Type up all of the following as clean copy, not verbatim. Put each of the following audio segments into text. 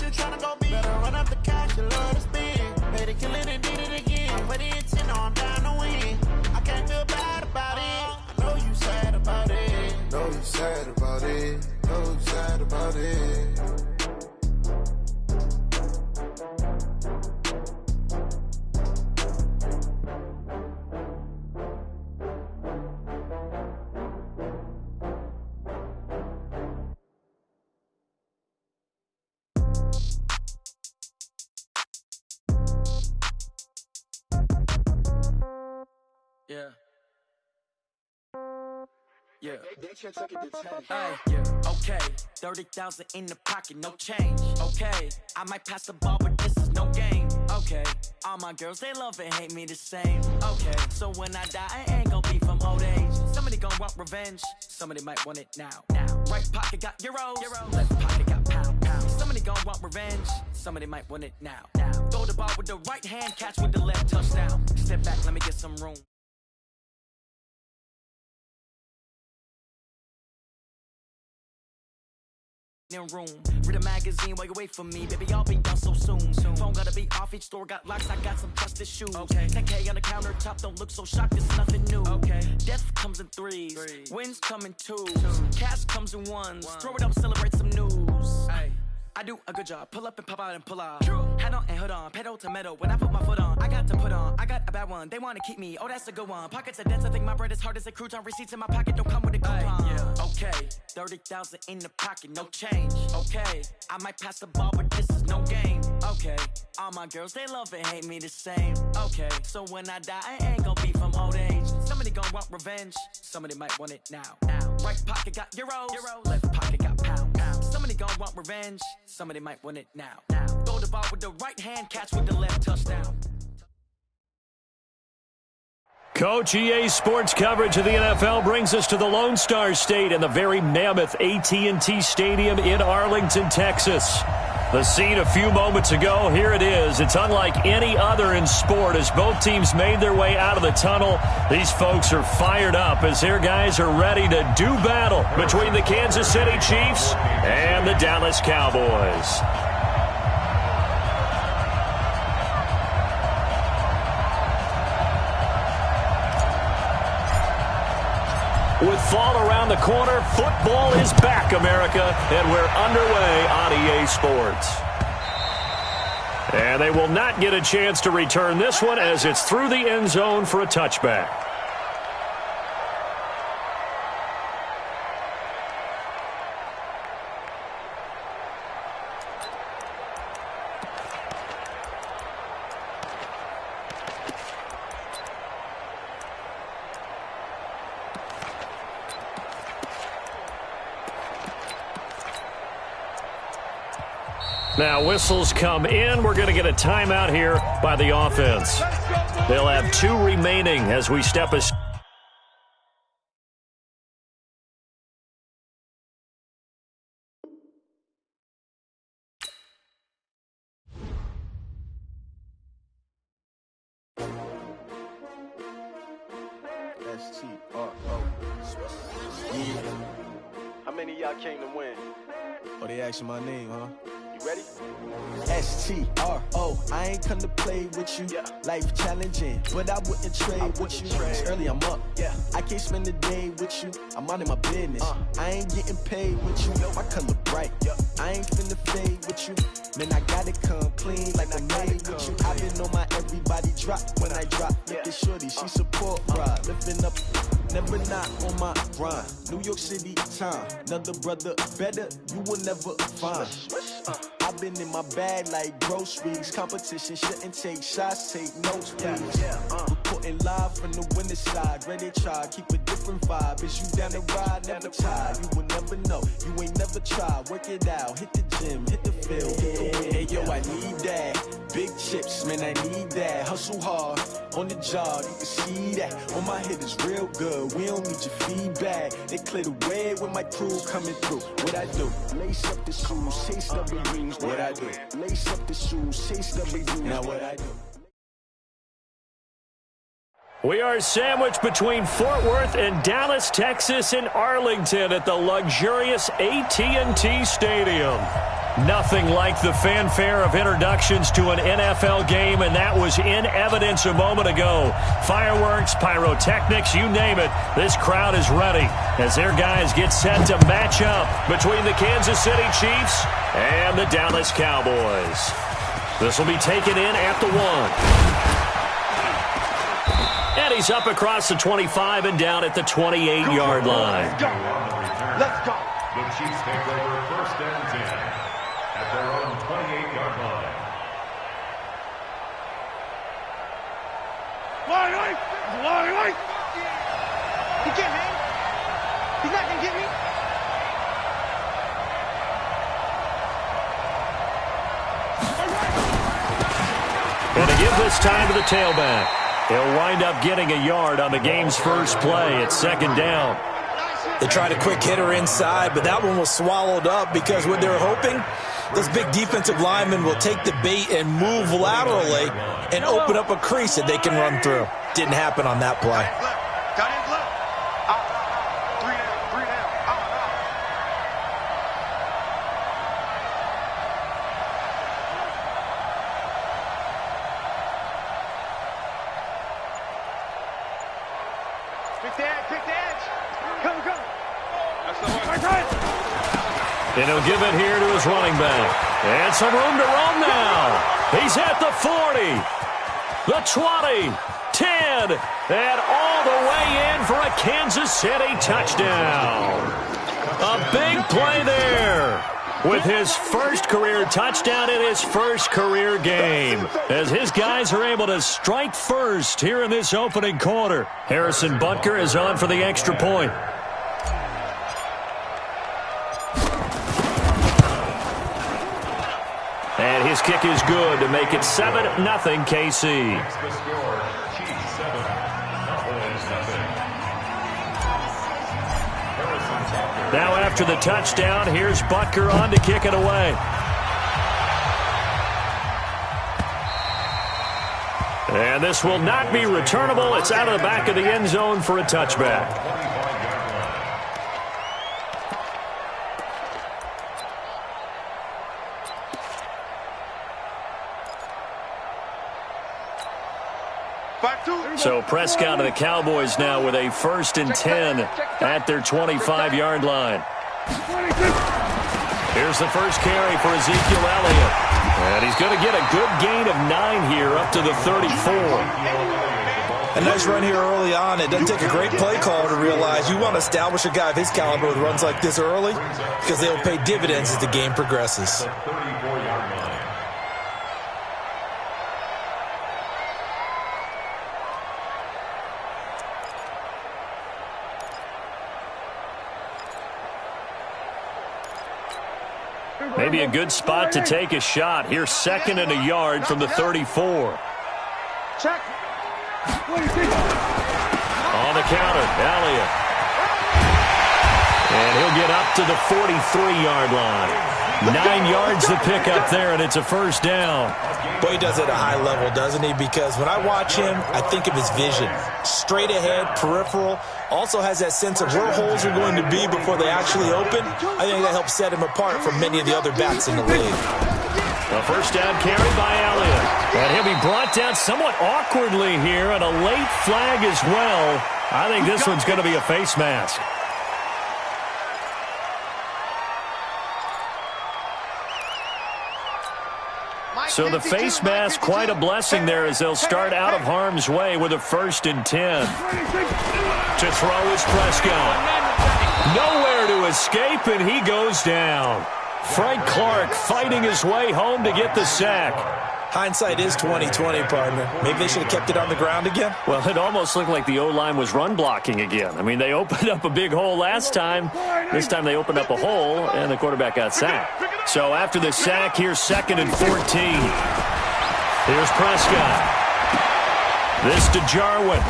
you tryna go be? Better run up the cash, you love to spend. Made it kill it and did it again. Put it in, no, I'm down to win. I can't feel bad about it. I know you sad about it. Know you sad about it. Know you sad about it. Yeah. Yeah. Yeah. Okay. 30,000 in the pocket, no change. Okay. I might pass the ball, but this is no game. Okay. All my girls, they love and hate me the same. Okay. So when I die, I ain't gonna be from old age. Somebody gonna want revenge. Somebody might want it now. Right pocket got euros. Left pocket got pound. Somebody gonna want revenge. Somebody might want it now. Throw the ball with the right hand, catch with the left, touchdown. Step back, let me get some room. Room. Read a magazine while you wait for me, baby. I'll be done so soon. Phone gotta be off, each store got locks. I got some trusted shoes. Okay. 10K on the countertop, don't look so shocked. It's nothing new. Okay. Death comes in threes. Wins come in twos. Cash comes in ones. Throw it up, celebrate some news. Ay. I do a good job. Pull up and pop out and pull out. Head on and hood on. Pedal to metal. When I put my foot on, I got to put on. I got a bad one. They want to keep me. Oh, that's a good one. Pockets are dense. I think my bread is hard as a crouton. Receipts in my pocket don't come with a coupon. Yeah. Okay. 30,000 in the pocket. No change. Okay. I might pass the ball, but this is no game. Okay. All my girls, they love and hate me the same. Okay. So when I die, I ain't gonna be from old age. Somebody gonna want revenge. Somebody might want it now. Right pocket got euros. Left pocket got pound. Somebody gonna want revenge. Somebody might want it now. Throw the ball with the right hand, catch with the left, touchdown. Coach, EA Sports coverage of the NFL brings us to the Lone Star State and the very mammoth AT&T Stadium in Arlington, Texas. The scene a few moments ago, here it is. It's unlike any other in sport as both teams made their way out of the tunnel. These folks are fired up as their guys are ready to do battle between the Kansas City Chiefs and the Dallas Cowboys. With fall around the corner, football is back, America, and we're underway on EA Sports. And they will not get a chance to return this one as it's through the end zone for a touchback. Now whistles come in. We're going to get a timeout here by the offense. They'll have 2 remaining as we step aside. How many of y'all came to win? Oh, they asking my name, huh? You ready? S-T-R-O, I ain't come to play with you. Yeah. Life challenging, but I wouldn't trade with you. It's early, I'm up. Yeah. I can't spend the day with you. I'm out of my business. I ain't getting paid with you. My color bright. I ain't finna fade with you. Man, I gotta come clean like I made with you. I been on my everybody drop when I drop. Look at shorty, she support ride. Lifting up, never not on my grind. New York City time, another brother better, you will never find. I've been in my bag like groceries. Competition shouldn't take shots, take notes, please. Reporting live from the winter side. Ready to try, keep a different vibe. Is you down the ride, never tired. You will never know, you ain't never tried. Work it out, hit the gym, hit the field, hit the wind. Hey yo, I need that. Big chips, man, I need that. Hustle hard, on the job, you can see that. On my head is real good, we don't need your feedback. They clear the way when my crew coming through. What I do? Lace up the shoes, chase the rings. What I do? Lace up the shoes, chase the rings. Now what I do? We are sandwiched between Fort Worth and Dallas, Texas, and Arlington at the luxurious AT&T Stadium. Nothing like the fanfare of introductions to an NFL game, and that was in evidence a moment ago. Fireworks, pyrotechnics, you name it. This crowd is ready as their guys get set to match up between the Kansas City Chiefs and the Dallas Cowboys. This will be taken in at the 1. And he's up across the 25 and down at the 28-yard line. Let's go. The Chiefs take over 1st and 10. At their own 28-yard line. He get me. He's not going to get me. And to give this time to the tailback. He'll wind up getting a yard on the game's first play. It's 2nd down. They tried a quick hitter inside, but that one was swallowed up because what they're hoping, those big defensive linemen will take the bait and move laterally and open up a crease that they can run through. Didn't happen on that play. And he'll give it here to his running back. And some room to run now. He's at the 40, the 20, 10, and all the way in for a Kansas City touchdown. A big play there with his first career touchdown in his first career game, as his guys are able to strike first here in this opening quarter. Harrison Butker is on for the extra point. And his kick is good to make it 7-0 KC. Now after the touchdown, here's Butker on to kick it away. And this will not be returnable. It's out of the back of the end zone for a touchback. So Prescott and the Cowboys now with a 1st and 10 at their 25-yard line. Here's the first carry for Ezekiel Elliott. And he's going to get a good gain of 9 here up to the 34. A nice run here early on. It doesn't take a great play caller to realize you want to establish a guy of his caliber with runs like this early because they'll pay dividends as the game progresses. Maybe a good spot to take a shot. Here's 2nd and a yard from the 34. Check. On the counter, Elliott. And he'll get up to the 43-yard line. 9 yards to pick up there, and it's a 1st down. Boy, he does it at a high level, doesn't he? Because when I watch him, I think of his vision. Straight ahead, peripheral. Also has that sense of where holes are going to be before they actually open. I think that helps set him apart from many of the other backs in the league. A 1st down carry by Elliott. And he'll be brought down somewhat awkwardly here, and a late flag as well. I think this one's going to be a face mask. So the face mask, quite a blessing there as they'll start out of harm's way with a 1st and 10. To throw is Prescott. Nowhere to escape, and he goes down. Frank Clark fighting his way home to get the sack. Hindsight is 20/20, partner. Maybe they should have kept it on the ground again. Well, it almost looked like the O-line was run blocking again. I mean, they opened up a big hole last time. This time they opened up a hole, and the quarterback got sacked. So after the sack, here's 2nd and 14. Here's Prescott. This to Jarwin.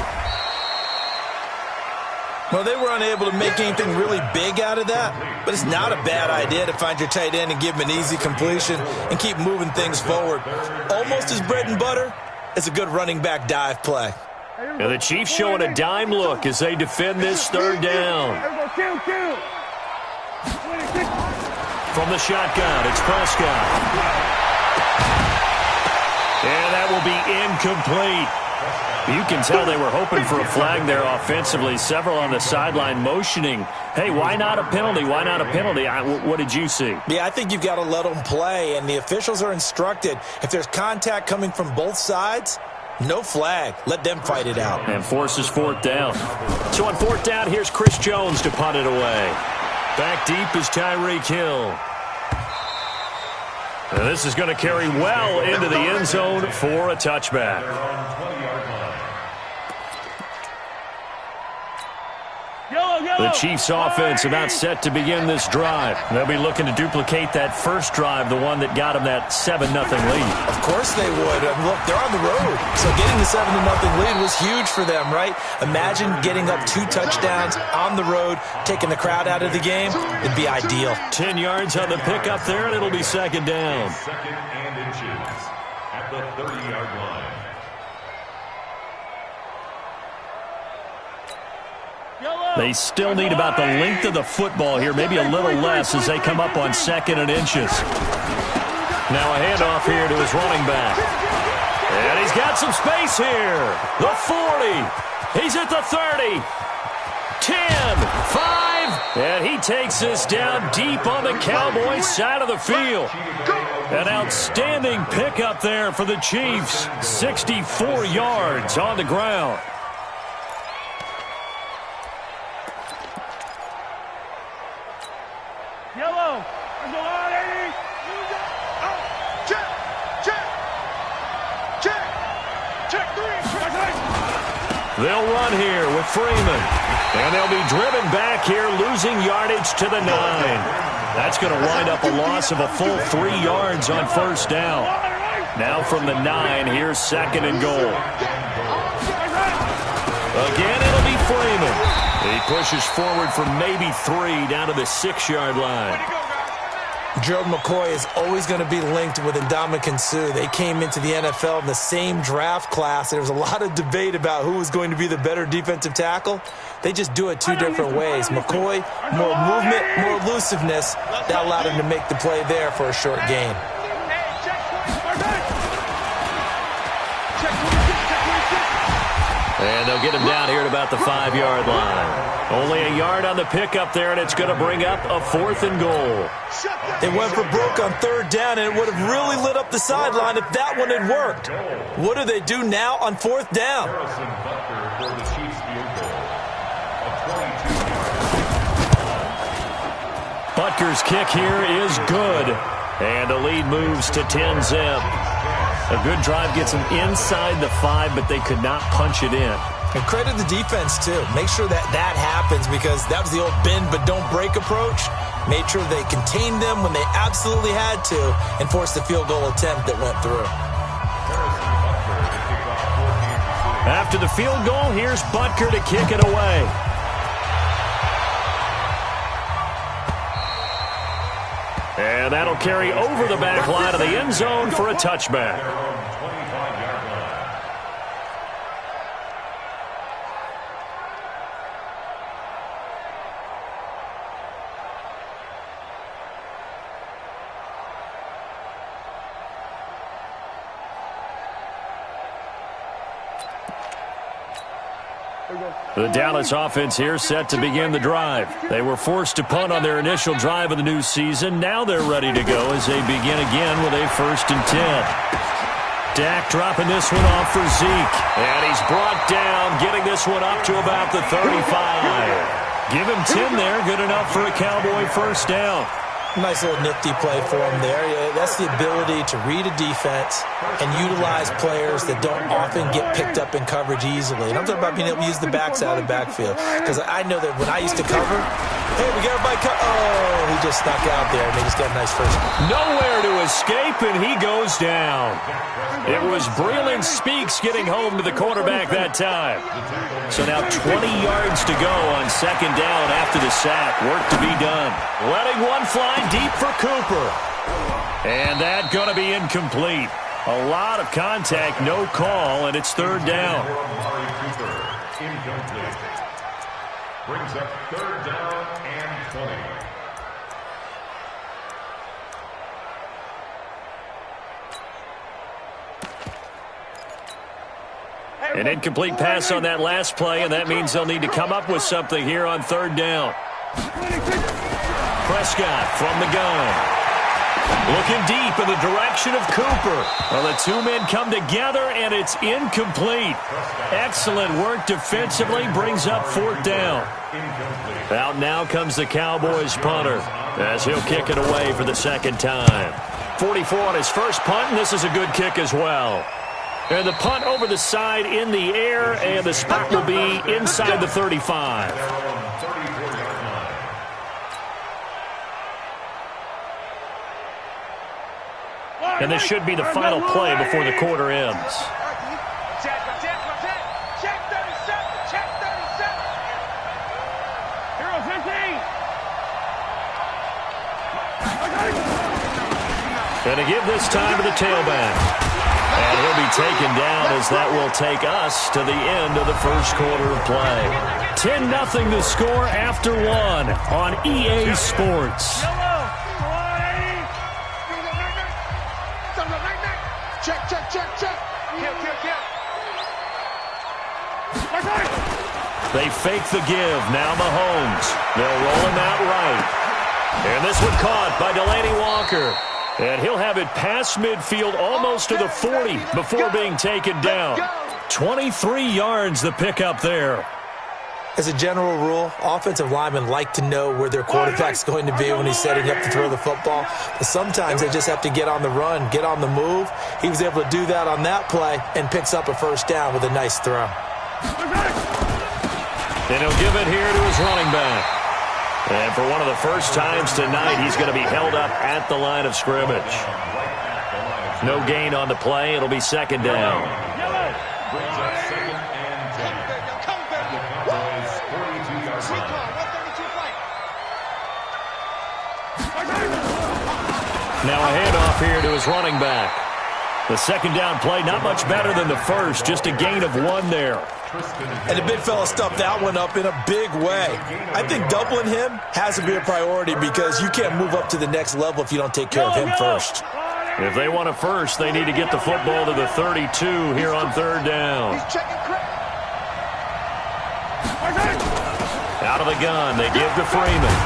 Well, they were unable to make anything really big out of that, but it's not a bad idea to find your tight end and give him an easy completion and keep moving things forward. Almost as bread and butter as a good running back dive play. And the Chiefs showing a dime look as they defend this 3rd down. From the shotgun, it's Prescott. And that will be incomplete. You can tell they were hoping for a flag there offensively. Several on the sideline motioning, hey, why not a penalty? Why not a penalty? What did you see? Yeah, I think you've got to let them play, and the officials are instructed. If there's contact coming from both sides, no flag. Let them fight it out. And forces fourth down. So on fourth down, here's Chris Jones to punt it away. Back deep is Tyreek Hill. And this is going to carry well into the end zone for a touchback. The Chiefs offense about set to begin this drive. They'll be looking to duplicate that first drive, the one that got them that 7-0 lead. Of course they would. Look, they're on the road. So getting the 7-0 lead was huge for them, right? Imagine getting up 2 touchdowns on the road, taking the crowd out of the game. It'd be ideal. 10 yards on the pickup there, and it'll be second down. Second and inches at the 30-yard line. They still need about the length of the football here, maybe a little less as they come up on 2nd and inches. Now a handoff here to his running back. And he's got some space here. The 40. He's at the 30. 10, 5, and he takes this down deep on the Cowboys side of the field. An outstanding pickup there for the Chiefs. 64 yards on the ground. They'll run here with Freeman. And they'll be driven back here, losing yardage to the 9. That's going to wind up a loss of a full 3 yards on first down. Now from the 9, here's 2nd and goal. Again, it'll be Freeman. He pushes forward for maybe 3 down to the 6-yard line. Gerald McCoy is always going to be linked with Ndamukong Suh. They came into the NFL in the same draft class. There was a lot of debate about who was going to be the better defensive tackle. They just do it 2 different ways. McCoy, more movement, more elusiveness. That allowed him to make the play there for a short gain. And they'll get him down here at about the 5-yard line. Only a yard on the pickup there, and it's going to bring up a 4th and goal. They went for broke on 3rd down, and it would have really lit up the sideline if that one had worked. What do they do now on 4th down? Butker's kick here is good, and the lead moves to 10-zip. A good drive gets them inside the 5, but they could not punch it in. And credit the defense, too. Make sure that happens, because that was the old bend but don't break approach. Made sure they contained them when they absolutely had to and forced the field goal attempt that went through. After the field goal, here's Butker to kick it away. And that'll carry over the back line of the end zone for a touchback. The Dallas offense here set to begin the drive. They were forced to punt on their initial drive of the new season. Now they're ready to go as they begin again with a 1st and 10. Dak dropping this one off for Zeke. And he's brought down, getting this one up to about the 35. Give him 10 there, good enough for a Cowboy first down. Nice little nifty play for him there. That's the ability to read a defense and utilize players that don't often get picked up in coverage easily. And I'm talking about being able to use the backside of the backfield. Because I know that when I used to cover, hey, we got everybody oh, he just snuck out there, and they just got a nice first. Nowhere to escape, and he goes down. It was Breland Speaks getting home to the quarterback that time. So now 20 yards to go on 2nd down after the sack. Work to be done. Letting one fly deep for Cooper. And that's going to be incomplete. A lot of contact, no call, and it's 3rd down. Incomplete. Brings up 3rd down and 20. An incomplete pass on that last play, and that means they'll need to come up with something here on third down. Prescott from the gun. Looking deep in the direction of Cooper. Well, the two men come together, and it's incomplete. Excellent work defensively, brings up fourth down. Out now comes the Cowboys punter, as he'll kick it away for the second time. 44 on his first punt, and this is a good kick as well. And the punt over the side in the air, and the spot will be inside the 35. And this should be the final play before the quarter ends. Check 37. Check 37. Hero 15. And to give this time to the tailback. And he'll be taken down as that will take us to the end of the first quarter of play. 10-0 the score after one on EA Sports. Check. Kill. They fake the give. Now Mahomes. They'll roll him out right. And this one caught by Delaney Walker. And he'll have it past midfield almost to the 40 before being taken down. 23 yards the pickup there. As a general rule, offensive linemen like to know where their quarterback's going to be when he's setting up to throw the football. But sometimes they just have to get on the run, get on the move. He was able to do that on that play and picks up a first down with a nice throw. And he'll give it here to his running back. And for one of the first times tonight, he's going to be held up at the line of scrimmage. No gain on the play. It'll be second down. Now a handoff here to his running back. The second down play, not much better than the first, just a gain of one there. And the big fella stuffed that one up in a big way. I think doubling him has to be a priority because you can't move up to the next level if you don't take care of him first. If they want a first, they need to get the football to the 32 here on third down. Out of the gun, they give to Freeman.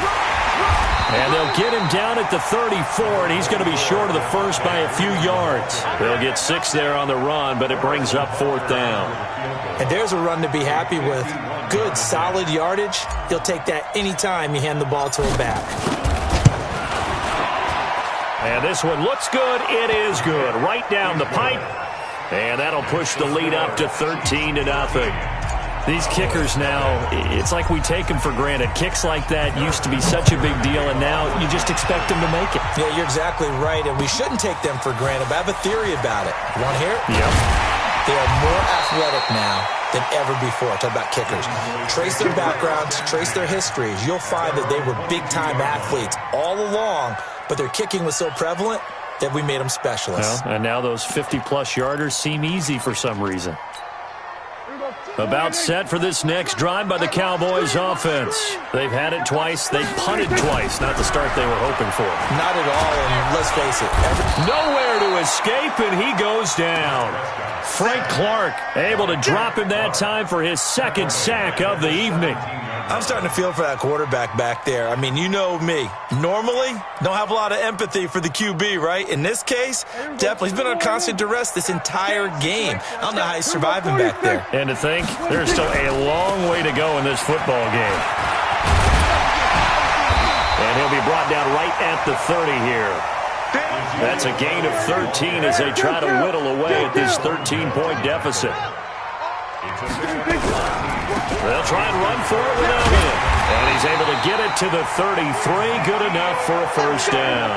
And they'll get him down at the 34, and he's going to be short of the first by a few yards. They'll get 6 there on the run, but it brings up fourth down. And there's a run to be happy with. Good, solid yardage. He'll take that anytime you hand the ball to him back. And this one looks good. It is good. Right down the pipe. And that'll push the lead up to 13-0. These kickers now, it's like we take them for granted. Kicks like that used to be such a big deal, and now you just expect them to make it. Yeah, you're exactly right, and we shouldn't take them for granted, but I have a theory about it. You want to hear it? Yep. They are more athletic now than ever before. Talk about kickers. Trace their backgrounds, trace their histories. You'll find that they were big-time athletes all along, but their kicking was so prevalent that we made them specialists. Well, and now those 50-plus yarders seem easy for some reason. About set for this next drive by the Cowboys offense. They've had it twice. They punted twice. Not the start they were hoping for. Not at all, and let's face it. Nowhere to escape, and he goes down. Frank Clark able to drop him that time for his second sack of the evening. I'm starting to feel for that quarterback back there. I mean, you know me. Normally, don't have a lot of empathy for the QB, right? In this case, definitely. He's been on constant duress this entire game. I don't know how he's surviving back there. And to think, there's still a long way to go in this football game. And he'll be brought down right at the 30 here. That's a gain of 13 as they try to whittle away at this 13-point deficit. They'll try and run for it without him. And he's able to get it to the 33. Good enough for a first down.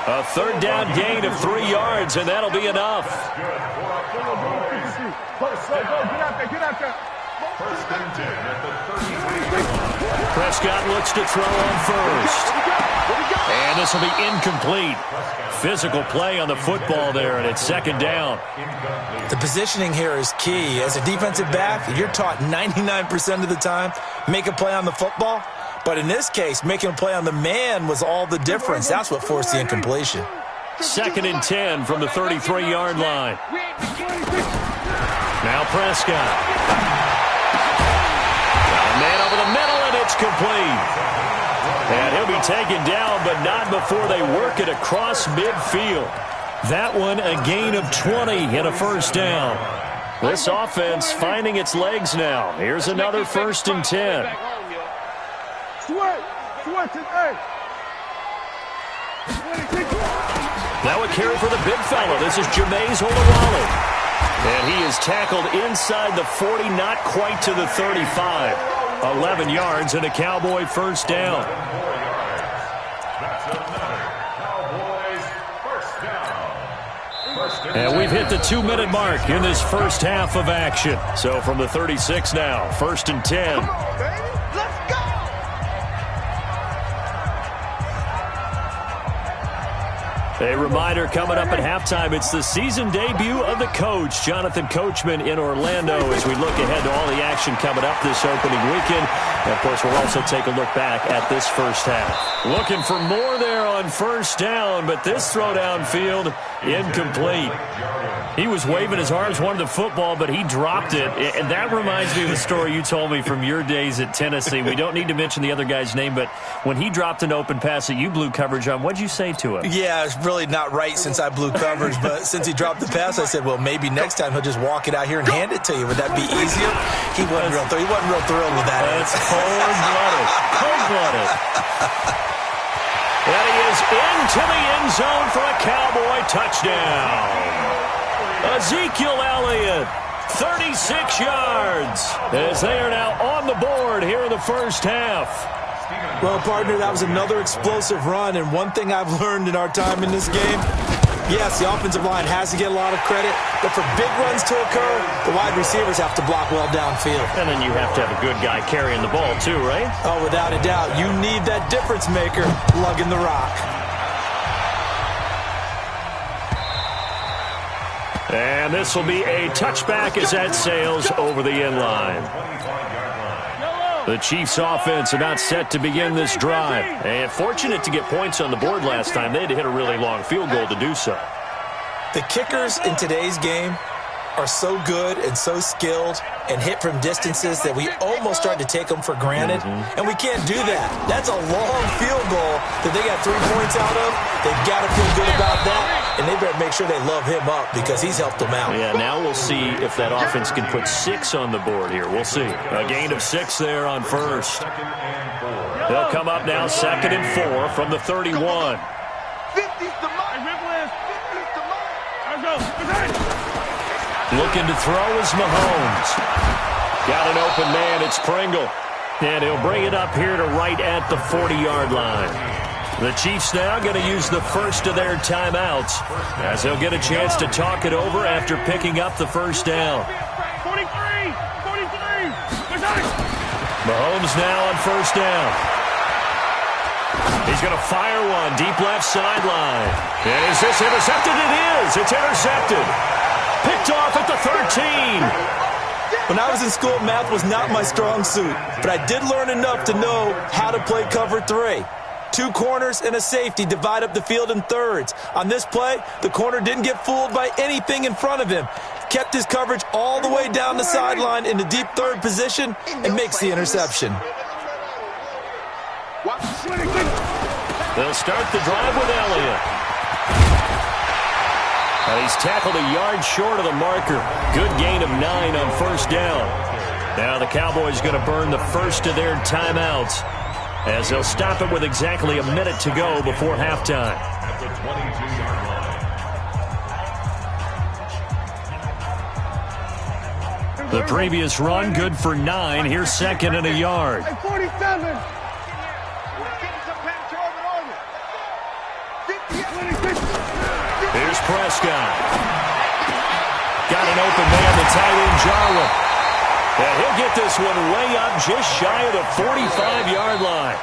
A third down gain of 3 yards, and that'll be enough. Prescott looks to throw on first. And this will be incomplete. Physical play on the football there, and it's second down. The positioning here is key. As a defensive back, you're taught 99% of the time, make a play on the football. But in this case, making a play on the man was all the difference. That's what forced the incompletion. 2nd and 10 from the 33-yard line. Now Prescott. Got a man over the middle, and it's complete. And he'll be taken down, but not before they work it across midfield. That one a gain of 20 and a first down. This offense finding its legs now. Here's another 1st and 10. Now a carry for the big fella. This is Jameis Olawale. And he is tackled inside the 40, not quite to the 35. 11 yards and a Cowboy first down. And we've hit the 2-minute mark in this first half of action. So from the 36 now, 1st and 10. Come on, baby. Let's go. A reminder coming up at halftime, it's the season debut of the coach, Jonathan Coachman in Orlando, as we look ahead to all the action coming up this opening weekend. And, of course, we'll also take a look back at this first half. Looking for more there on first down, but this throw downfield, incomplete. He was waving his arms, wanted the football, but he dropped it. And that reminds me of the story you told me from your days at Tennessee. We don't need to mention the other guy's name, but when he dropped an open pass that you blew coverage on, what'd you say to him? Yeah, it's really not right since I blew coverage, but since he dropped the pass, I said, well, maybe next time he'll just walk it out here and hand it to you. Would that be easier? He wasn't real thrilled with that. That's cold-blooded. Cold-blooded. And he is into the end zone for a Cowboy touchdown. Ezekiel Elliott, 36 yards, as they are now on the board here in the first half. Well, partner, that was another explosive run, and one thing I've learned in our time in this game, yes, the offensive line has to get a lot of credit, but for big runs to occur, the wide receivers have to block well downfield. And then you have to have a good guy carrying the ball too, right? Oh, without a doubt. You need that difference maker lugging the rock. And this will be a touchback as that sails over the end line. The Chiefs' offense are not set to begin this drive. And fortunate to get points on the board last time. They had to hit a really long field goal to do so. The kickers in today's game are so good and so skilled and hit from distances that we almost start to take them for granted. And we can't do that. That's a long field goal that they got 3 points out of. They've got to feel good about that, and they better make sure they love him up because he's helped them out. Yeah, now we'll see if that offense can put 6 on the board here. We'll see. A gain of 6 there on first. They'll come up now 2nd and 4 from the 31. 50's the mark. 50's the mark. Looking to throw is Mahomes. Got an open man, it's Pringle. And he'll bring it up here to right at the 40-yard line. The Chiefs now going to use the first of their timeouts as they'll get a chance to talk it over after picking up the first down. 43. Mahomes now on first down. He's going to fire one deep left sideline. And is this intercepted? It is. It's intercepted. Picked off at the 13. When I was in school, math was not my strong suit, but I did learn enough to know how to play cover 3. 2 corners and a safety divide up the field in thirds. On this play, the corner didn't get fooled by anything in front of him. Kept his coverage all the way down the sideline in the deep third position and makes the interception. They'll start the drive with Elliott. He's tackled a yard short of the marker. Good gain of 9 on first down. Now the Cowboys going to burn the first of their timeouts as they'll stop it with exactly a minute to go before halftime. At the 22-yard line. The previous run good for 9. Here's 2nd and a yard. 47. Here's Prescott. Got an open man, the tight end, Jarwin. And he'll get this one way up just shy of the 45-yard line.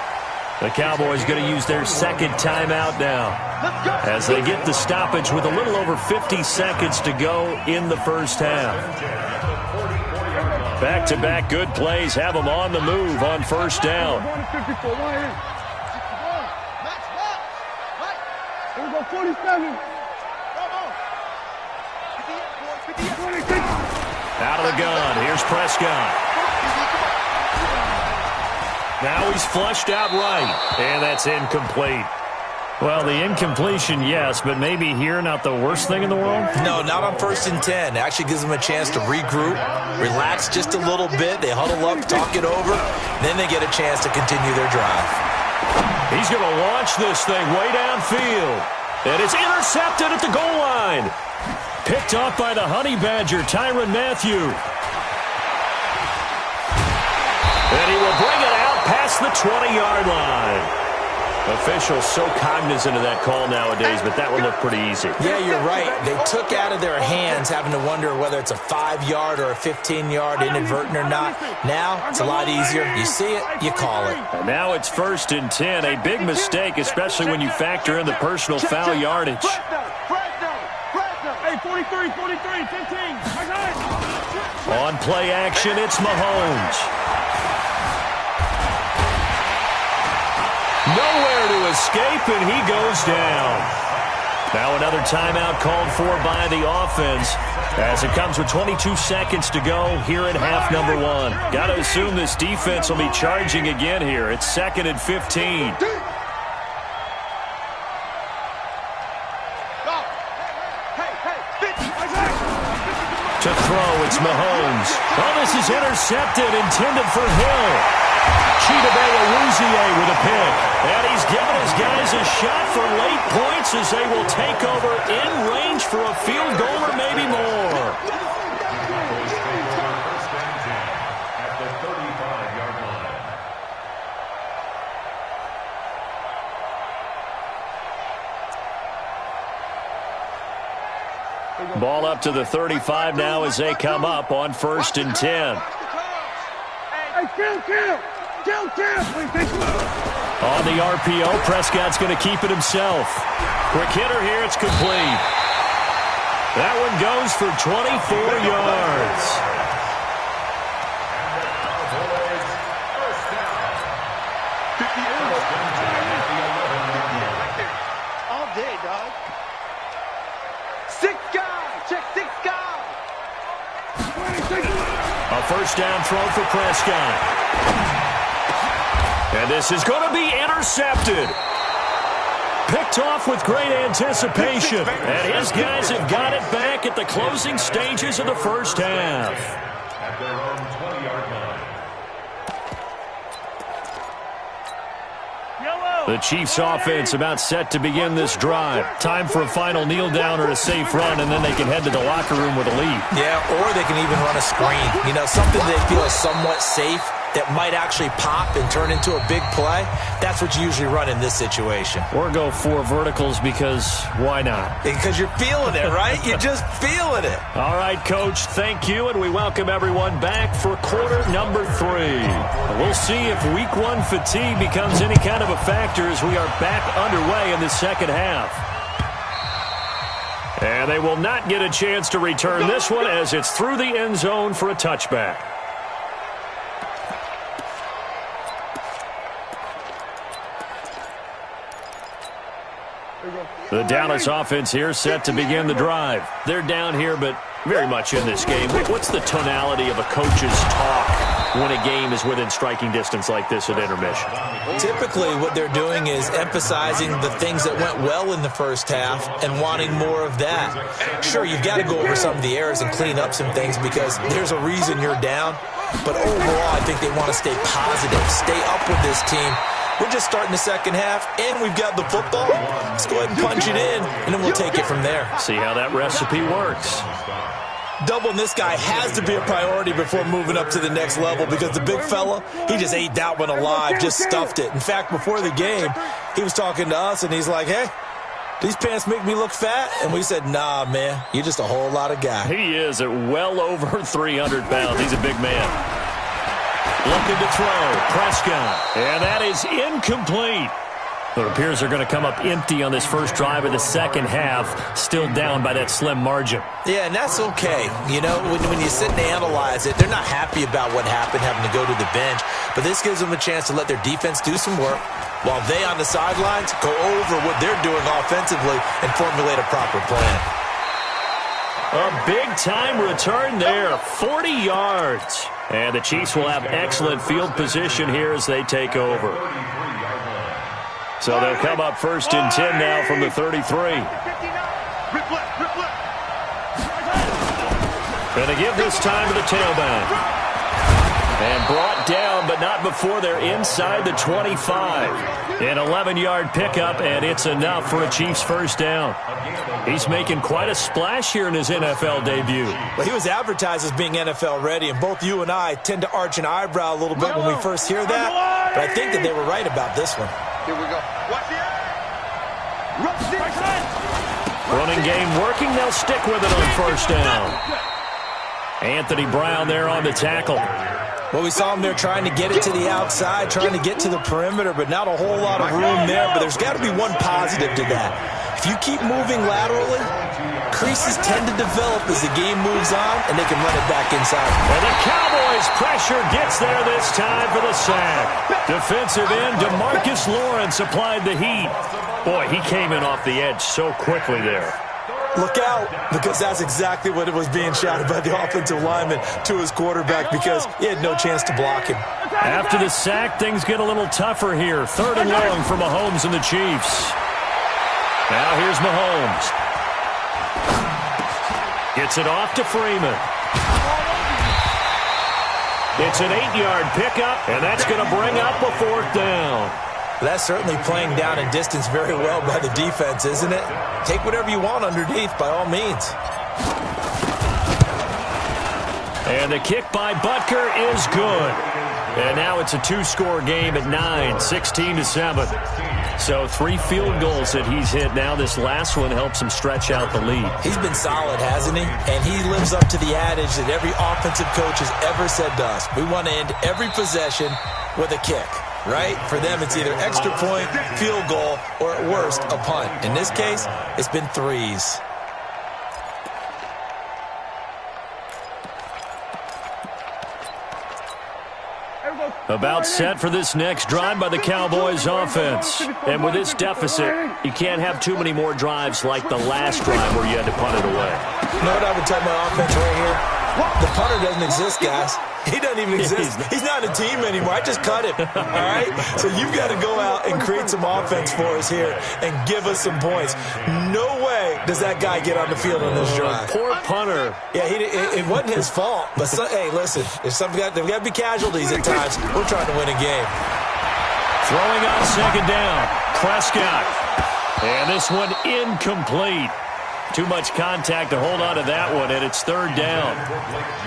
The Cowboys going to use their 2nd timeout now as they get the stoppage with a little over 50 seconds to go in the first half. Back-to-back good plays have them on the move on first down. Here we go, 47. Out Out of the gun. Here's Prescott. Now he's flushed out right, and that's incomplete. Well, the incompletion, yes, but maybe here not the worst thing in the world? No, not on 1st and 10. It actually gives them a chance to regroup, relax just a little bit. They huddle up, talk it over, then they get a chance to continue their drive. He's going to launch this thing way downfield, and it's intercepted at the goal line. Picked off by the Honey Badger, Tyrann Mathieu. And he will bring it out past the 20-yard line. Officials so cognizant of that call nowadays, but that would look pretty easy. Yeah, you're right. They took out of their hands having to wonder whether it's a 5-yard or a 15-yard inadvertent or not. Now, it's a lot easier. You see it, you call it. And now it's 1st and 10. A big mistake, especially when you factor in the personal foul yardage. Hey, 43, 43, 15. On play action, it's Mahomes. Nowhere to escape, and he goes down. Now another timeout called for by the offense as it comes with 22 seconds to go here in half number 1. Got to assume this defense will be charging again here. It's 2nd and 15. To throw, it's Mahomes. Oh, this is intercepted, intended for Hill. Chidobe Awuzie with a pick. And he's given his guys a shot for late points as they will take over in range for a field goal or maybe more. At the 35-yard line. Ball up to the 35 now as they come up on 1st and 10. Hey, kill, please. On the RPO, Prescott's going to keep it himself. Quick hitter here, it's complete. That one goes for 24 yards. All day, dog. 6 guys. Check 6 guys. A first down throw for Prescott. And this is going to be intercepted. Picked off with great anticipation. And his guys have got it back at the closing stages of the first half. At their own 20-yard line. The Chiefs offense about set to begin this drive. Time for a final kneel down or a safe run, and then they can head to the locker room with a lead. Yeah, or they can even run a screen. You know, something they feel is somewhat safe that might actually pop and turn into a big play. That's what you usually run in this situation. Or go 4 verticals because why not? Because you're feeling it, right? You're just feeling it. All right, Coach, thank you, and we welcome everyone back for quarter number 3. We'll see if week 1 fatigue becomes any kind of a factor as we are back underway in the second half. And they will not get a chance to return this one as it's through the end zone for a touchback. The Dallas offense here set to begin the drive. They're down here, but very much in this game. What's the tonality of a coach's talk when a game is within striking distance like this at intermission? Typically, what they're doing is emphasizing the things that went well in the first half and wanting more of that. Sure, you've got to go over some of the errors and clean up some things because there's a reason you're down. But overall, I think they want to stay positive, stay up with this team. We're just starting the second half, and we've got the football. Let's go ahead and punch it in, and then we'll take it from there. See how that recipe works. Doubling this guy has to be a priority before moving up to the next level because the big fella, he just ate that one alive, just stuffed it. In fact, before the game, he was talking to us, and he's like, hey, these pants make me look fat? And we said, nah, man, you're just a whole lot of guy. He is at well over 300 pounds. He's a big man. Looking to throw, Prescott, and that is incomplete. It appears they're going to come up empty on this first drive of the second half, still down by that slim margin. Yeah, and that's okay. You know, when you sit and analyze it, they're not happy about what happened, having to go to the bench, but this gives them a chance to let their defense do some work while they on the sidelines go over what they're doing offensively and formulate a proper plan. A big-time return there, 40 yards. And the Chiefs will have excellent field position here as they take over. So they'll come up 1st and 10 now from the 33. And they give this time to the tailback. And brought down, but not before they're inside the 25. An 11-yard pickup, and it's enough for a Chiefs first down. He's making quite a splash here in his NFL debut. Well, he was advertised as being NFL ready, and both you and I tend to arch an eyebrow a little bit when we first hear that. But I think that they were right about this one. Here we go. Watch the Running game working. They'll stick with it on first down. Anthony Brown there on the tackle. Well, we saw him there trying to get it to the outside, trying to get to the perimeter, but not a whole lot of room there. But there's got to be one positive to that. If you keep moving laterally, creases tend to develop as the game moves on, and they can run it back inside. And the Cowboys pressure gets there this time for the sack. Defensive end DeMarcus Lawrence applied the heat. Boy, he came in off the edge so quickly there. Look out, because that's exactly what it was being shouted by the offensive lineman to his quarterback, because he had no chance to block him. After the sack, things get a little tougher here. 3rd and long for Mahomes and the Chiefs. Now here's Mahomes. Gets it off to Freeman. It's an 8-yard pickup, and that's going to bring up a 4th down. That's certainly playing down in distance very well by the defense, isn't it? Take whatever you want underneath, by all means. And the kick by Butker is good. And now it's a 2-score game at 9, 16-7. So 3 field goals that he's hit now. This last one helps him stretch out the lead. He's been solid, hasn't he? And he lives up to the adage that every offensive coach has ever said to us. We want to end every possession with a kick. Right? For them, it's either extra point, field goal, or at worst, a punt. In this case, it's been 3s. About set for this next drive by the Cowboys offense. And with this deficit, you can't have too many more drives like the last drive where you had to punt it away. You know what I would tell my offense right here? The punter doesn't exist, guys. He doesn't even exist. He's not a team anymore. I just cut him. All right? So you've got to go out and create some offense for us here and give us some points. No way does that guy get on the field on this drive. Poor punter. Yeah, it wasn't his fault. But, hey, listen, there's got to be casualties at times. We're trying to win a game. Throwing on 2nd down. Prescott. And this one incomplete. Too much contact to hold on to that one, and it's 3rd down.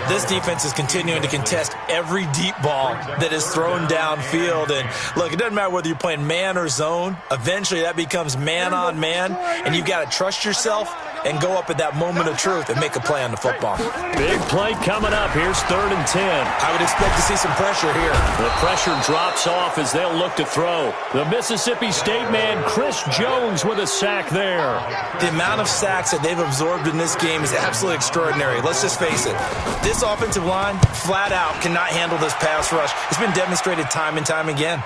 This defense is continuing to contest every deep ball that is thrown downfield. And, look, it doesn't matter whether you're playing man or zone. Eventually, that becomes man-on-man, and you've got to trust yourself and go up at that moment of truth and make a play on the football. Big play coming up. Here's 3rd and 10. I would expect to see some pressure here. The pressure drops off as they'll look to throw. The Mississippi State man, Chris Jones, with a sack there. The amount of sacks that they've absorbed in this game is absolutely extraordinary. Let's just face it. This offensive line, flat out, cannot handle this pass rush. It's been demonstrated time and time again.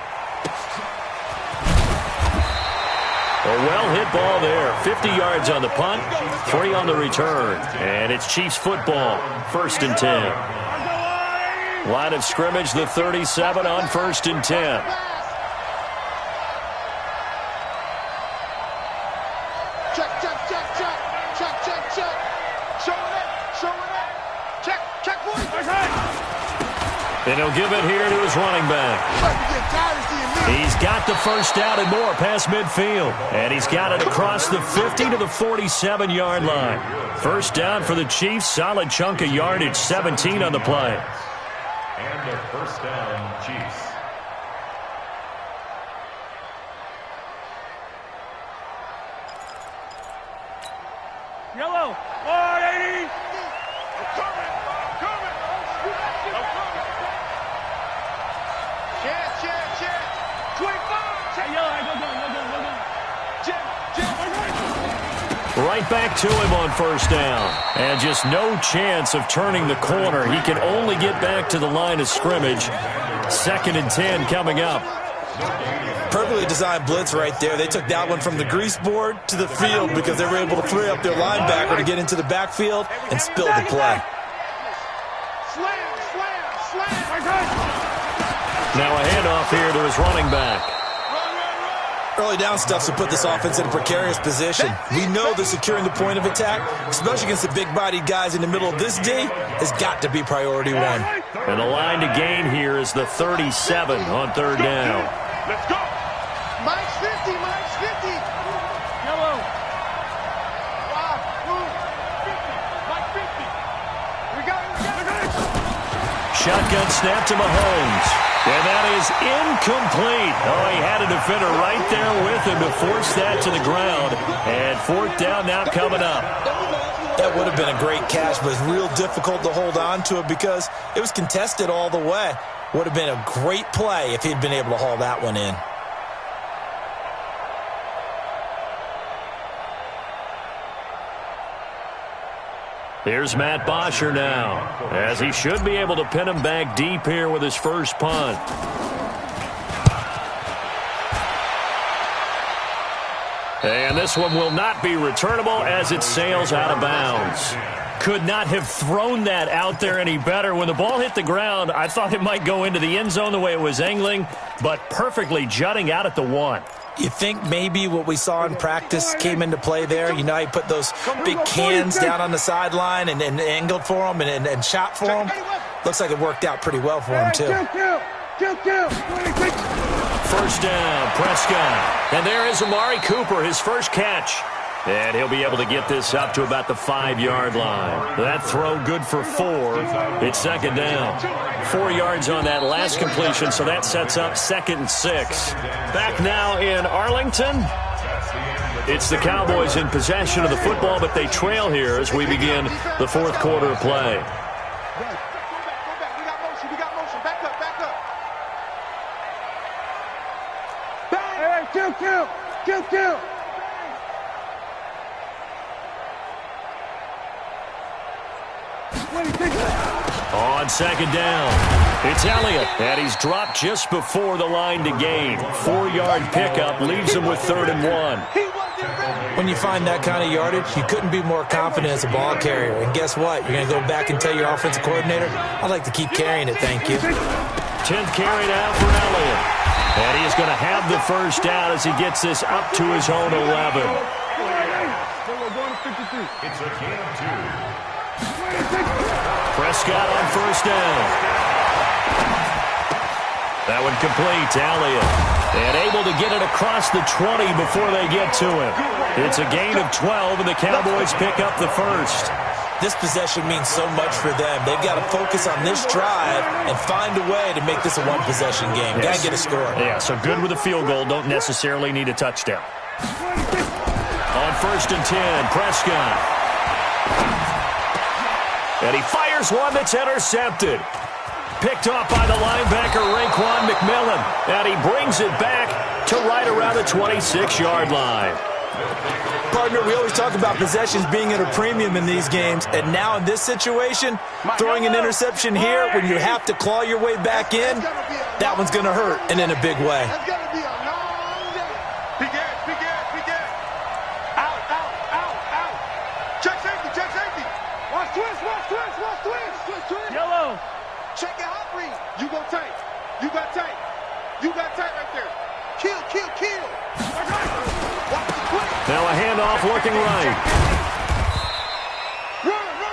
A well-hit ball there. 50 yards on the punt, 3 on the return. And it's Chiefs football, 1st and 10. Line of scrimmage, the 37 on 1st and 10. And he'll give it here to his running back. He's got the first down and more past midfield. And he's got it across the 50 to the 47-yard line. First down for the Chiefs. Solid chunk of yardage. 17 on the play. And a first down, Chiefs. Yellow. 180. Right back to him on first down. And just no chance of turning the corner. He can only get back to the line of scrimmage. 2nd and 10 coming up. Perfectly designed blitz right there. They took that one from the grease board to the field because they were able to free up their linebacker to get into the backfield and spill the play. Now a handoff here to his running back. Early down stuff to put this offense in a precarious position. We know that securing the point of attack, especially against the big-bodied guys in the middle of this D, has got to be priority one. And the line to gain here is the 37 on third down. Let's go. Mike's 50, Mike's 50. Yellow. Wow, move. 50, Mike 50. We got it. Shotgun snap to Mahomes. And that is incomplete. Oh, he had a defender right there with him to force that to the ground. And fourth down now coming up. That would have been a great catch, but it's real difficult to hold on to it because it was contested all the way. Would have been a great play if he'd been able to haul that one in. Here's Matt Bosher now, as he should be able to pin him back deep here with his first punt. And this one will not be returnable as it sails out of bounds. Could not have thrown that out there any better. When the ball hit the ground, I thought it might go into the end zone the way it was angling, but perfectly jutting out at the 1. You think maybe what we saw in practice came into play there? You know, he put those big cans down on the sideline and angled for him and shot for him. Looks like it worked out pretty well for him, too. First down, Prescott. And there is Amari Cooper, his first catch. And he'll be able to get this up to about the 5-yard line. That throw good for 4. It's second down. 4 yards on that last completion, so that sets up 2nd and 6. Back now in Arlington. It's the Cowboys in possession of the football, but they trail here as we begin the fourth quarter of play. Kill. On second down, it's Elliott, and he's dropped just before the line to gain. 4-yard pickup leaves him with 3rd and 1. When you find that kind of yardage, you couldn't be more confident as a ball carrier. And guess what? You're going to go back and tell your offensive coordinator, I'd like to keep carrying it, thank you. 10th carry now for Elliott. And he is going to have the first down as he gets this up to his own 11. It's a gain of 2. Prescott on first down. That one complete to Elliott. And able to get it across the 20 before they get to him. It's a gain of 12, and the Cowboys pick up the first. This possession means so much for them. They've got to focus on this drive and find a way to make this a one-possession game. Got to get a score. Yeah, so good with a field goal. Don't necessarily need a touchdown. On 1st and 10, Prescott. And he fires one that's intercepted. Picked off by the linebacker, Raekwon McMillan. And he brings it back to right around the 26-yard line. Partner, we always talk about possessions being at a premium in these games. And now in this situation, throwing an interception here when you have to claw your way back in, that one's going to hurt, and in a big way. Yellow. Check it out, Reed. You go tight. You got tight. You got tight right there. Kill. Now a handoff looking right.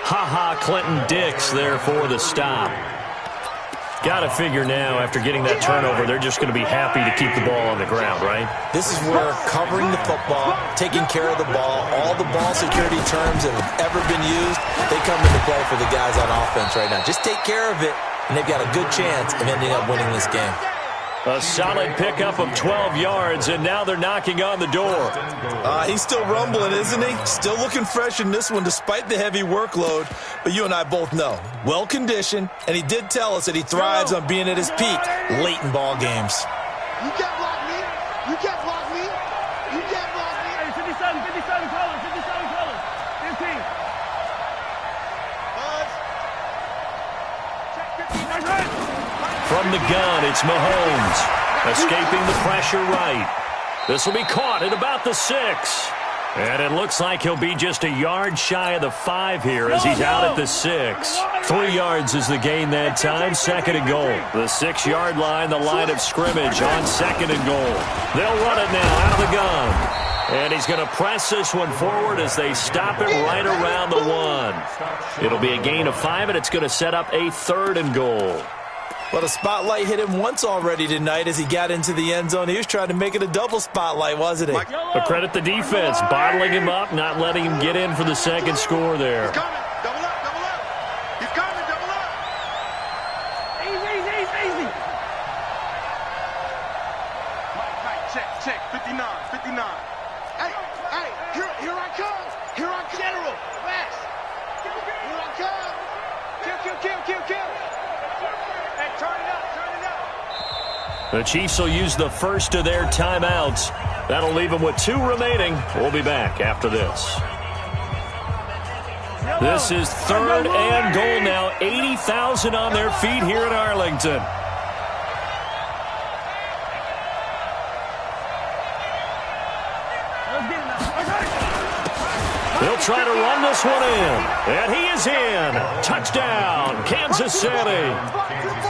Ha-ha, Clinton Dix there for the stop. Got to figure now, after getting that turnover, they're just going to be happy to keep the ball on the ground, right? This is where covering the football, taking care of the ball, all the ball security terms that have ever been used, they come into play for the guys on offense right now. Just take care of it, and they've got a good chance of ending up winning this game. A solid pickup of 12 yards, and now they're knocking on the door. He's still rumbling, isn't he? Still looking fresh in this one despite the heavy workload. But you and I both know, well-conditioned, and he did tell us that he thrives on being at his peak late in ball games. You can't block me. You can't block me. You can't block me. Hey, 57 colors, 15. Buzz. Check 15. From the gun, it's Mahomes. Escaping the pressure right. This will be caught at about the 6. And it looks like he'll be just a yard shy of the 5 here as he's out at the 6. 3 yards is the gain that time, 2nd and goal. The 6-yard line, the line of scrimmage on 2nd and goal. They'll run it now out of the gun. And he's going to press this one forward as they stop it right around the 1. It'll be a gain of 5, and it's going to set up a 3rd and goal. Well, the spotlight hit him once already tonight as he got into the end zone. He was trying to make it a double spotlight, wasn't he? But credit the defense, bottling him up, not letting him get in for the 2nd score there. He's coming. Double up, double up. He's coming, double up. Easy. Mike, check. 59. Hey, here I come. General, Max. Here I come. Kill. Hey, turn it up. The Chiefs will use the first of their timeouts. That'll leave them with 2 remaining. We'll be back after this. This is 3rd and goal now. 80,000 on their feet here in Arlington. They'll try to run this one in. And he is in. Touchdown, Kansas City.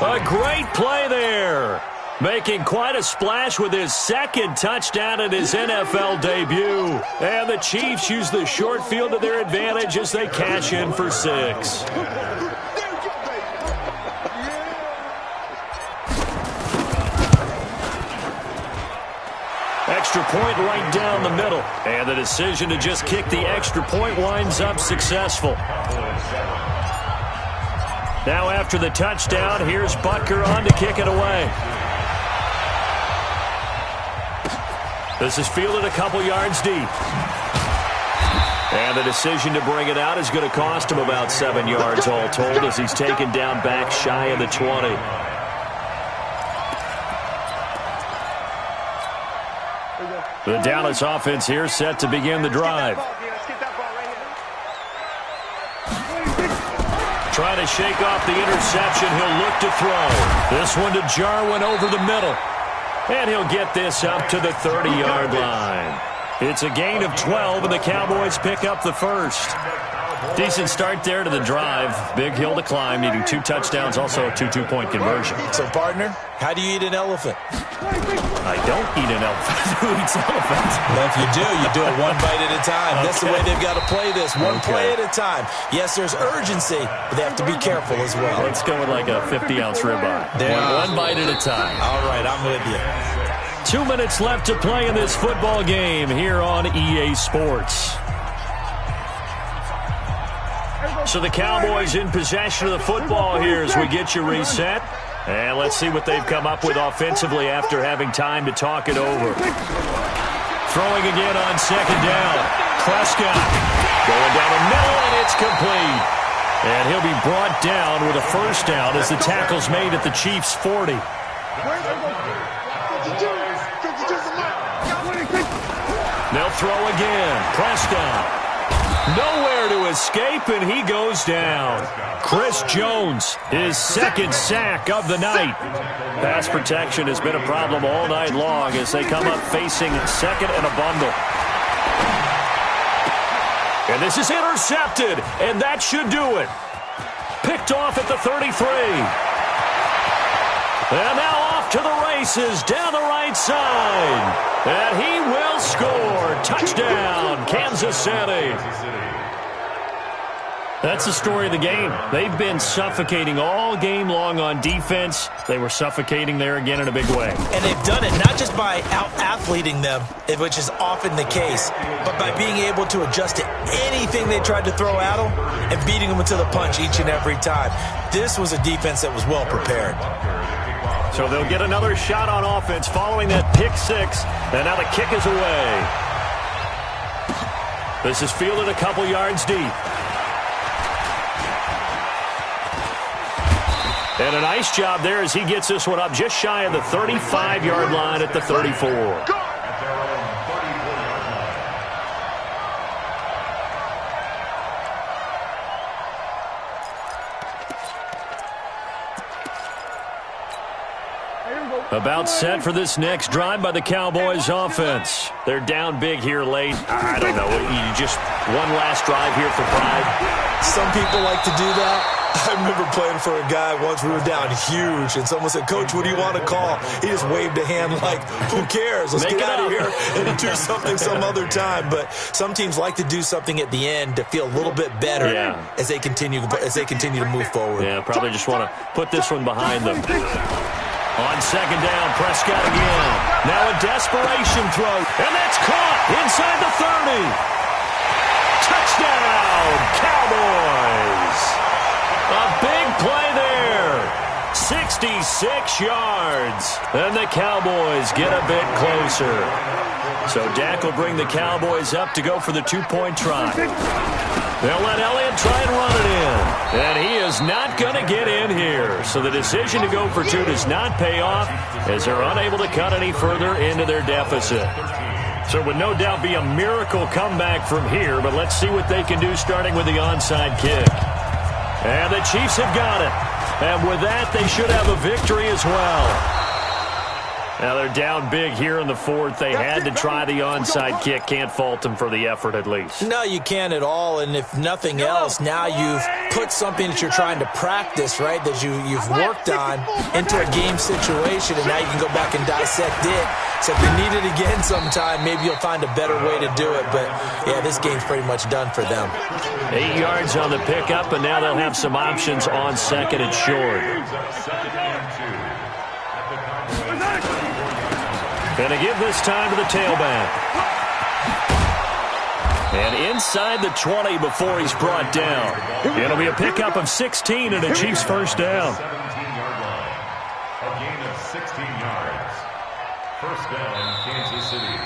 A great play there. Making quite a splash with his 2nd touchdown in his NFL debut. And the Chiefs use the short field to their advantage as they cash in for 6. Extra point right down the middle. And the decision to just kick the extra point winds up successful. Now after the touchdown, here's Butker on to kick it away. This is fielded a couple yards deep. And the decision to bring it out is going to cost him about 7 yards all told as he's taken down back shy of the 20. The Dallas offense here set to begin the drive. Trying to shake off the interception. He'll look to throw. This one to Jarwin over the middle. And he'll get this up to the 30-yard line. It's a gain of 12, and the Cowboys pick up the first. Decent start there to the drive. Big hill to climb, needing 2 touchdowns, also a 2 point conversion. So, partner, how do you eat an elephant? I don't eat an elephant. Who eats elephants? Well, if you do it 1 bite at a time. Okay. That's the way they've got to play this, one play at a time. Yes, there's urgency, but they have to be careful as well. Let's go with like a 50-ounce ribeye. One bite at a time. All right, I'm with you. 2 minutes left to play in this football game here on EA Sports. So the Cowboys in possession of the football here as we get you reset. And let's see what they've come up with offensively after having time to talk it over. Throwing again on 2nd down. Prescott going down the middle, and it's complete. And he'll be brought down with a first down as the tackle's made at the Chiefs' 40. They'll throw again. Prescott. Nowhere to escape, and he goes down. Chris Jones, his 2nd sack of the night. Pass protection has been a problem all night long as they come up facing 2nd and a bundle. And this is intercepted, and that should do it. Picked off at the 33. And now off to the races down the right side. And he will score. Touchdown, Kansas City. That's the story of the game. They've been suffocating all game long on defense. They were suffocating there again in a big way. And they've done it not just by out-athleting them, which is often the case, but by being able to adjust to anything they tried to throw at them and beating them to the punch each and every time. This was a defense that was well prepared. So they'll get another shot on offense following that pick 6. And now the kick is away. This is fielded a couple yards deep. And a nice job there as he gets this one up just shy of the 35-yard line at the 34. About set for this next drive by the Cowboys offense. They're down big here late. I don't know. You just one last drive here for pride. Some people like to do that. I remember playing for a guy once. We were down huge, and someone said, "Coach, what do you want to call?" He just waved a hand like, "Who cares? Let's get out of here and do something some other time." But some teams like to do something at the end to feel a little bit better as they continue to move forward. Yeah, probably just want to put this one behind them. On second down, Prescott again. Now a desperation throw, and that's caught inside the 30. Touchdown, Cowboys. A big play there. 66 yards. And the Cowboys get a bit closer. So Dak will bring the Cowboys up to go for the 2-point try. They'll let Elliott try and run it in. And he is not going to get in here. So the decision to go for 2 does not pay off as they're unable to cut any further into their deficit. So it would no doubt be a miracle comeback from here, but let's see what they can do starting with the onside kick. And the Chiefs have got it. And with that, they should have a victory as well. Now they're down big here in the fourth. They had to try the onside kick. Can't fault them for the effort at least. No, you can't at all. And if nothing else, now you've put something that you're trying to practice, right, that you've worked on into a game situation, and now you can go back and dissect it. So if you need it again sometime, maybe you'll find a better way to do it. But, yeah, this game's pretty much done for them. 8 yards on the pickup, and now they'll have some options on second and short. Going to give this time to the tailback. And inside the 20 before he's brought down. It'll be a pickup of 16 and a Chiefs first down. 17-yard line. A gain of 16 yards. First down, Kansas City.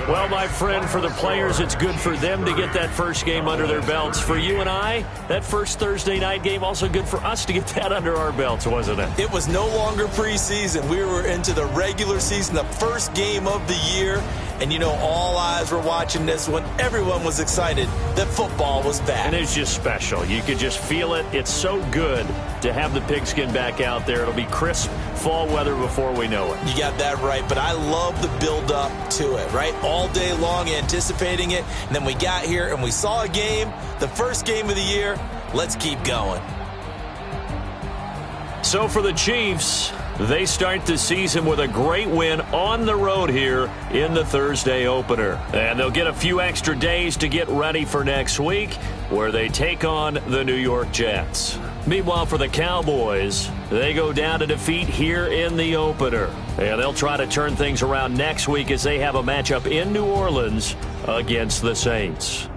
Well, my friend, for the players, it's good for them to get that first game under their belts. For you and I, that first Thursday night game, also good for us to get that under our belts, wasn't it? It was no longer preseason. We were into the regular season, the first game of the year. And, you know, all eyes were watching this one. Everyone was excited that football was back. And it's just special. You could just feel it. It's so good to have the pigskin back out there. It'll be crisp fall weather before we know it. You got that right, but I love the build-up to it, right? All day long anticipating it, and then we got here and we saw a game, the first game of the year. Let's keep going. So for the Chiefs, they start the season with a great win on the road here in the Thursday opener. And they'll get a few extra days to get ready for next week, where they take on the New York Jets. Meanwhile, for the Cowboys, they go down to defeat here in the opener. And they'll try to turn things around next week as they have a matchup in New Orleans against the Saints.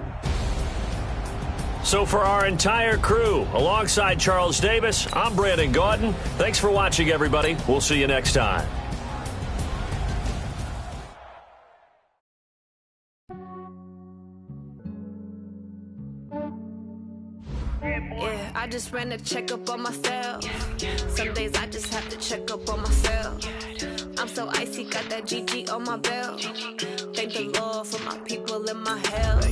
So for our entire crew, alongside Charles Davis, I'm Brandon Gaudin. Thanks for watching, everybody. We'll see you next time. Yeah, I just ran a checkup on myself. Some days I just have to check up on myself. I'm so icy, got that GG on my belt. Thank the Lord for my people and my health.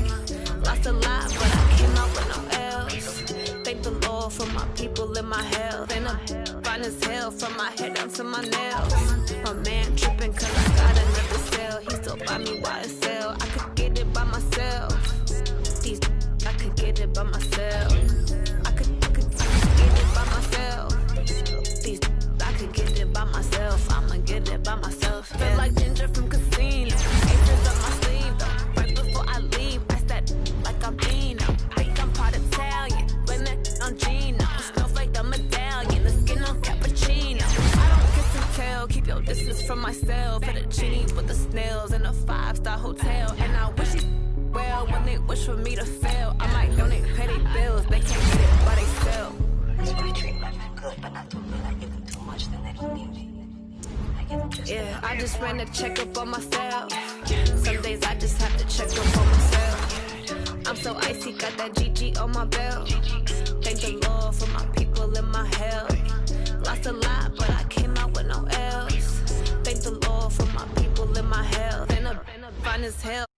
Lost a lot, but I came out with no L's. Thank the Lord for my people and my health. And I'm fine as hell from my head down to my nails. My man tripping cause I got another cell. He still buy me YSL. I could get it by myself. These I could get it by myself. I could get it by myself. These I could get it by myself. I'ma get it by myself. Feel like Ginger from Casino. Aces up my sleeve though. Right before I leave, I said like I'm Dino. Think I'm part Italian. Blame that on Gino. Snowflake the medallion. The skin on cappuccino. I don't kiss and tell. Keep your distance from myself. For the genies with the snails in a 5-star hotel. And I wish you well when they wish for me to fail. I might donate, pay their bills. They can't get it, but they sell. I treat my men good, but not too good. I give them too much, then they don't need me. Yeah, I just ran a checkup on myself. Some days I just have to check up on myself. I'm so icy, got that GG on my belt. Thank the Lord for my people and my health. Lost a lot, but I came out with no L's. Thank the Lord for my people and my health. And I'm fine as hell.